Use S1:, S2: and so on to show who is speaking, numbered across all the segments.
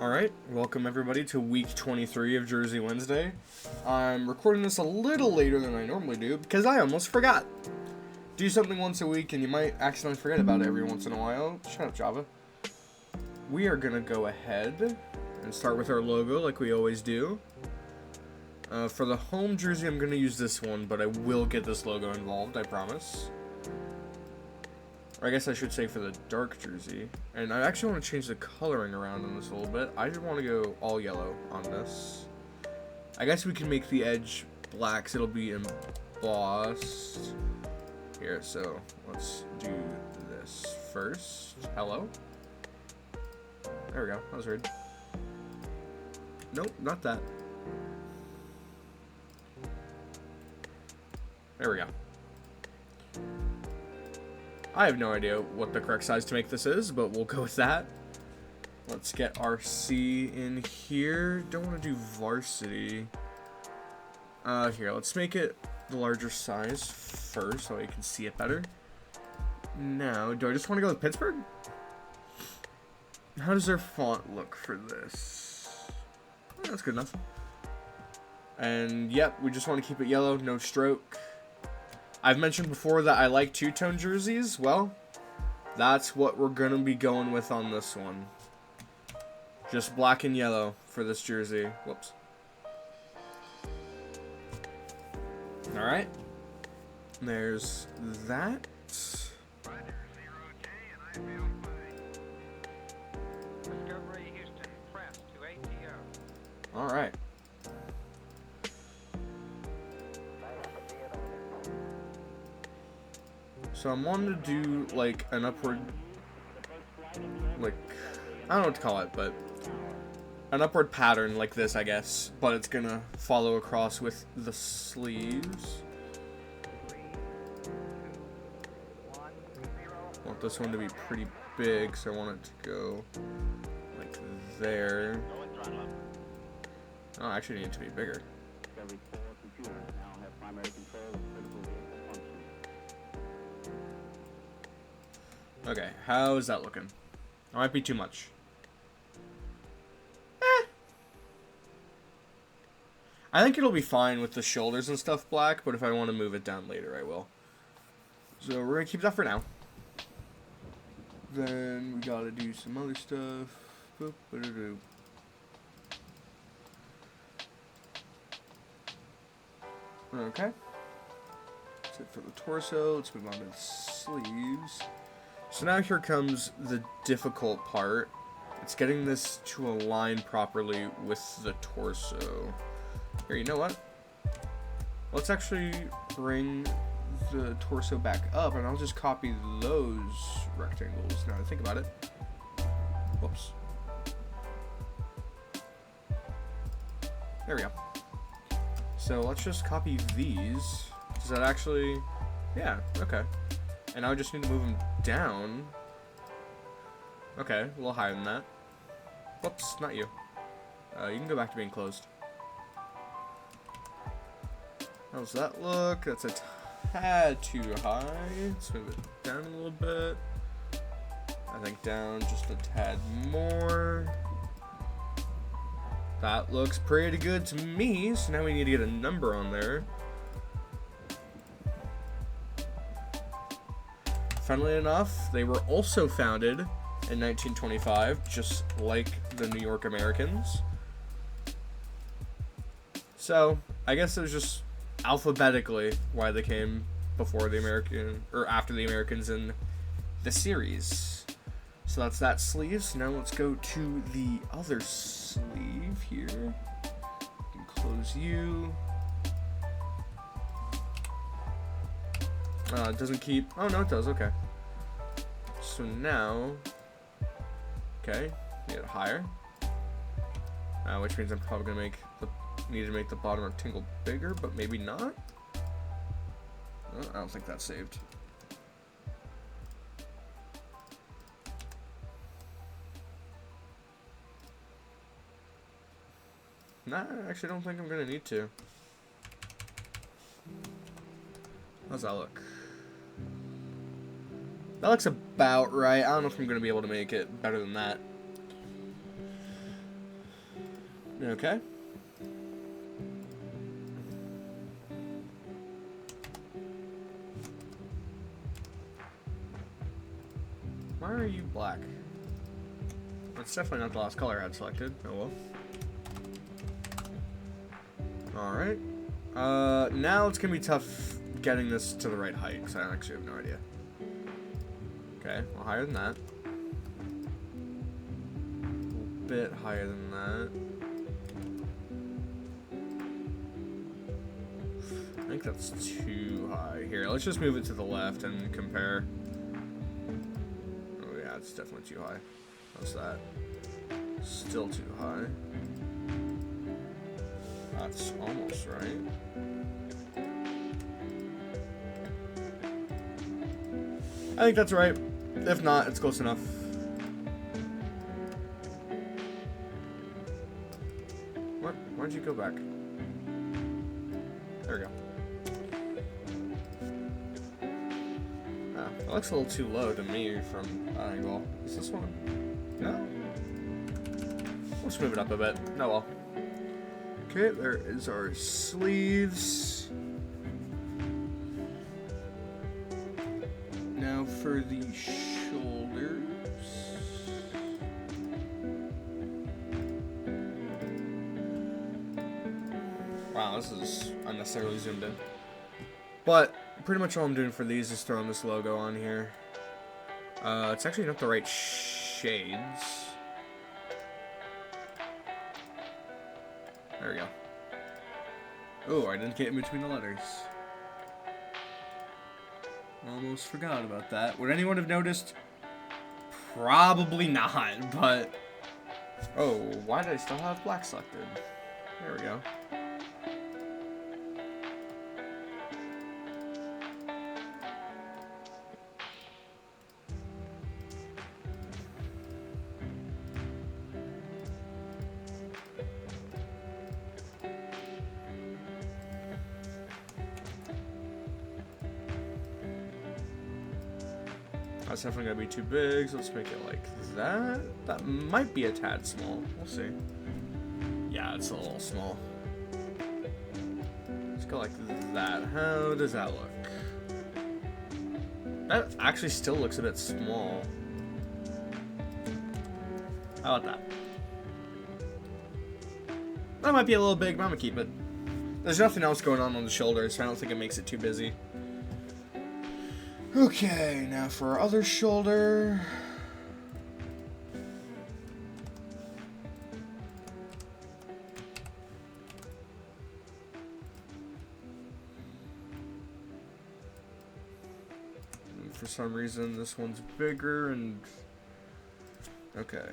S1: Alright, welcome everybody to week 23 of Jersey Wednesday. I'm recording this a little later than I normally do because I almost forgot. Do something once a week and you might accidentally forget about it every once in a while. Shut up, Java. We are going to go ahead and start with our logo like we always do. For the home jersey, I'm going to use this one, but I will get this logo involved, I promise. Or I guess I should say for the dark jersey. And I actually want to change the coloring around on this a little bit. I just want to go all yellow on this. I guess we can make the edge black so it'll be embossed. Here, so let's do this first. Hello? There we go. That was weird. Nope, not that. There we go. I have no idea what the correct size to make this is, but we'll go with that. Let's get RC in here. Don't want to do varsity. Here, let's make it the larger size first so you can see it better. Now, do I just want to go with Pittsburgh? How does their font look for this? That's good enough. And yep, we just want to keep it yellow, no stroke. I've mentioned before that I like two-tone jerseys. Well, that's what we're going to be going with on this one. Just black and yellow for this jersey. Whoops. Alright. There's that. Alright. So I'm wanting to do like an upward, like, I don't know what to call it, but an upward pattern like this, I guess. But it's gonna follow across with the sleeves. I want this one to be pretty big, so I want it to go like there. Oh, I actually need it to be bigger. Okay, how is that looking? That might be too much. I think it'll be fine with the shoulders and stuff black, but if I want to move it down later, I will. So we're going to keep that for now. Then we got to do some other stuff. Boop, ba-da-doo. Okay. That's it for the torso. Let's move on to the sleeves. So now here comes the difficult part. It's getting this to align properly with the torso. Here, you know what? Let's actually bring the torso back up, and I'll just copy those rectangles now that I think about it. Whoops. There we go. So let's just copy these. Does that actually... Yeah, okay. And now I just need to move them down. Okay, a little higher than that. Whoops, not you. You can go back to being closed. How does that look? That's a tad too high. Let's move it down a little bit. I think down just a tad more. That looks pretty good to me. So now we need to get a number on there. Funnily enough, they were also founded in 1925, just like the New York Americans. So, I guess it was just alphabetically why they came before the American, or after the Americans in the series. So that's that sleeve. So now let's go to the other sleeve here. You can close you. It doesn't keep... Oh, no, it does. Okay. So now... Okay. Get it higher. Which means I'm probably going to need to make the bottom rectangle bigger, but maybe not. I don't think that's saved. Nah, I actually don't think I'm going to need to. How's that look? That looks about right. I don't know if I'm going to be able to make it better than that. Okay. Why are you black? That's definitely not the last color I had selected. Oh well. Alright. Now it's gonna be tough getting this to the right height, because I actually have no idea. Okay, well, higher than that. A bit higher than that. I think that's too high. Here, let's just move it to the left and compare. Oh yeah, it's definitely too high. How's that? Still too high. That's almost right. I think that's right. If not, it's close enough. What? Why'd you go back? There we go. Ah, it looks a little too low to me from that angle. Is this one? No? Let's move it up a bit. No, well. Okay, there is our sleeves. Now for the shoulders. Wow, this is unnecessarily zoomed in. But pretty much all I'm doing for these is throwing this logo on here. It's actually not the right shades. There we go. Oh, I didn't get in between the letters. Almost forgot about that. Would anyone have noticed? Probably not, but... Oh, why did I still have black selected? There we go. That's definitely gonna be too big, so let's make it like that. That might be a tad small. We'll see. Yeah, it's a little small. Let's go like that. How does that look? That actually still looks a bit small. How about that? That might be a little big, but I'm gonna keep it. There's nothing else going on the shoulders, so I don't think it makes it too busy. Okay, now for our other shoulder. And for some reason, this one's bigger and... Okay.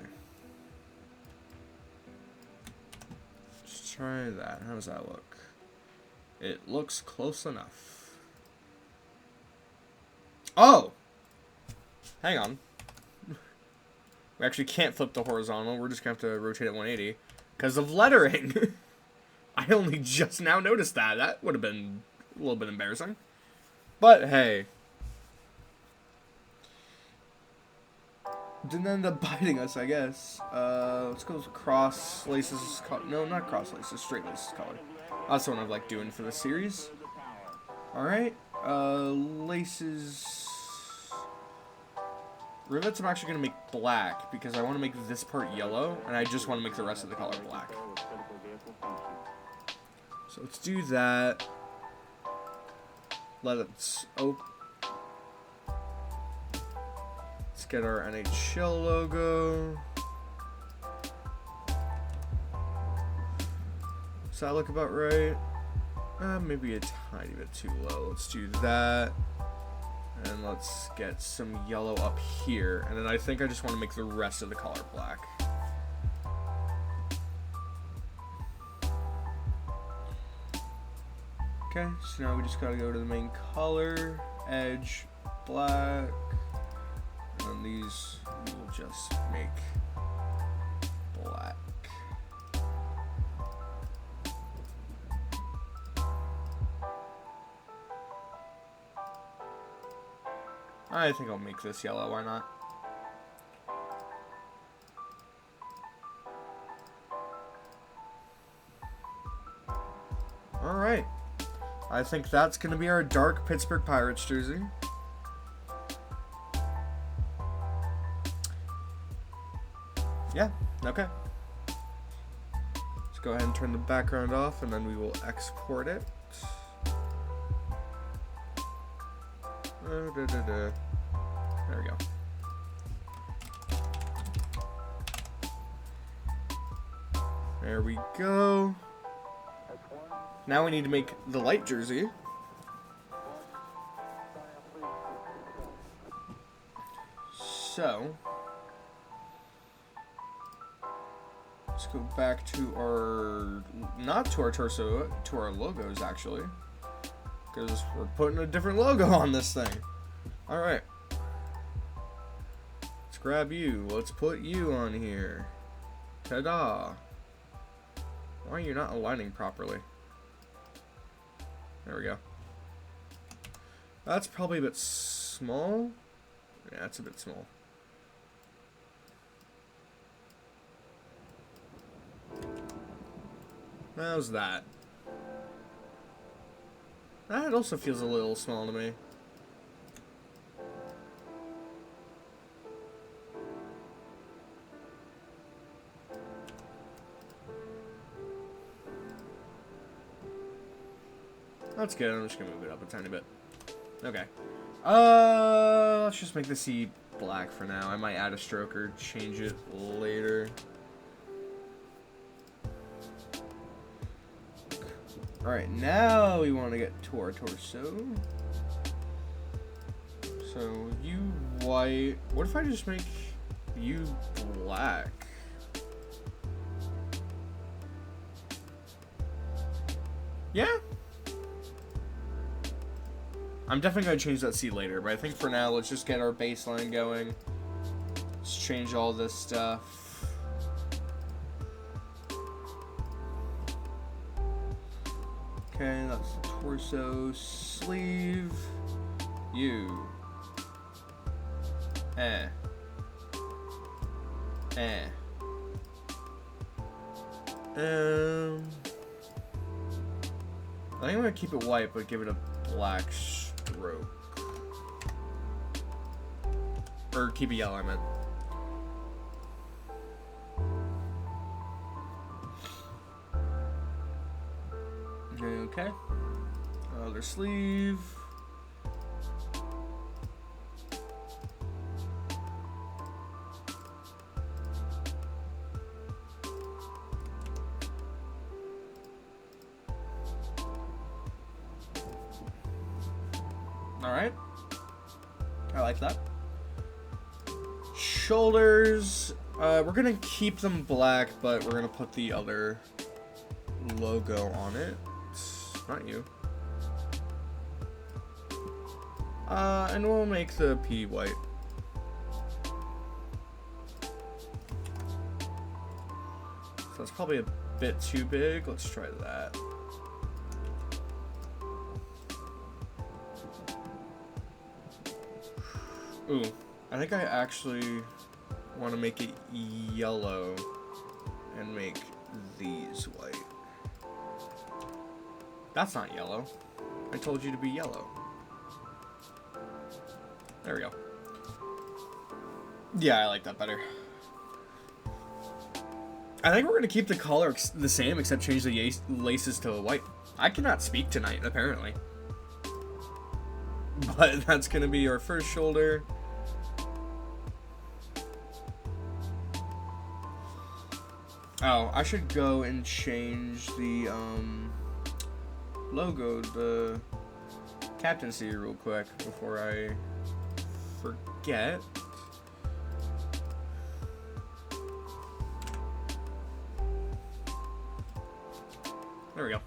S1: Let's try that. How does that look? It looks close enough. Oh! Hang on. We actually can't flip the horizontal. We're just going to have to rotate it 180. Because of lettering. I only just now noticed that. That would have been a little bit embarrassing. But, hey. Didn't end up biting us, I guess. Let's go with cross laces. No, not cross laces. Straight laces color. That's the one I've liked doing for this series. Alright. Laces... Rivets I'm actually going to make black because I want to make this part yellow and I just want to make the rest of the color black. So let's do that. Let's get our NHL logo. Does that look about right? Maybe a tiny bit too low. Let's do that. And let's get some yellow up here. And then I think I just want to make the rest of the color black. Okay, so now we just gotta go to the main color, edge, black. And then these we'll just make black. I think I'll make this yellow, why not? I think that's going to be our dark Pittsburgh Pirates jersey. Yeah, okay. Let's go ahead and turn the background off, and then we will export it. There we go. There we go. Now we need to make the light jersey. So, let's go back to our, not to our torso, to our logos actually. Because we're putting a different logo on this thing. Alright. Let's grab you. Let's put you on here. Ta-da. Why are you not aligning properly? There we go. That's probably a bit small. Yeah, that's a bit small. How's that? That also feels a little small to me. That's good. I'm just gonna move it up a tiny bit. Okay. Let's just make the C black for now. I might add a stroke or change it later. Alright, now we want to get to our torso. So, you white. What if I just make you black? Yeah? I'm definitely going to change that C later, but I think for now, let's just get our baseline going. Let's change all this stuff. Okay, that's the torso, sleeve, you. I think I'm going to keep it white, but give it a black stroke. Or keep it yellow, I meant. Okay. Other sleeve. Alright. I like that. Shoulders. We're going to keep them black, but we're going to put the other logo on it. Not you. And we'll make the P white. So it's probably a bit too big. Let's try that. Ooh, I think I actually want to make it yellow and make these white. That's not yellow. I told you to be yellow. There we go. Yeah, I like that better. I think we're going to keep the color the same, except change the laces to white. I cannot speak tonight, apparently. But that's going to be our first shoulder. Oh, I should go and change the logo, the captaincy real quick before I forget. There we go.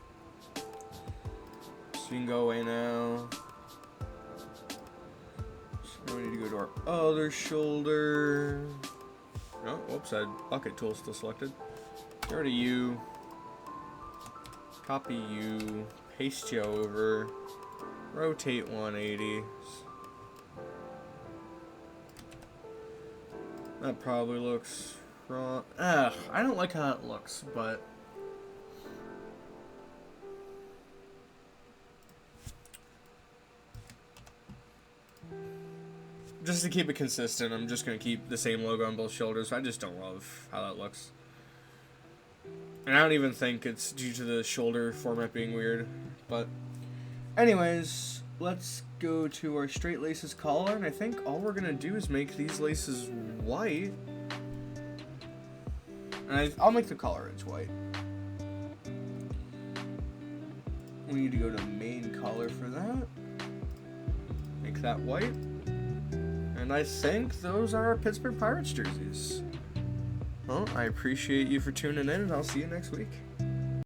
S1: So you can go away now. So we need to go to our other shoulder. Oh, whoops, I had bucket tool still selected. Get rid of you. Copy you. Paste you over. Rotate 180. That probably looks wrong. I don't like how it looks, but just to keep it consistent, I'm just going to keep the same logo on both shoulders. I just don't love how that looks. And I don't even think it's due to the shoulder format being weird. But anyways, let's go to our straight laces collar. And I think all we're going to do is make these laces white. And I'll make the collar edge white. We need to go to main collar for that. Make that white. And I think those are our Pittsburgh Pirates jerseys. Well, I appreciate you for tuning in, and I'll see you next week.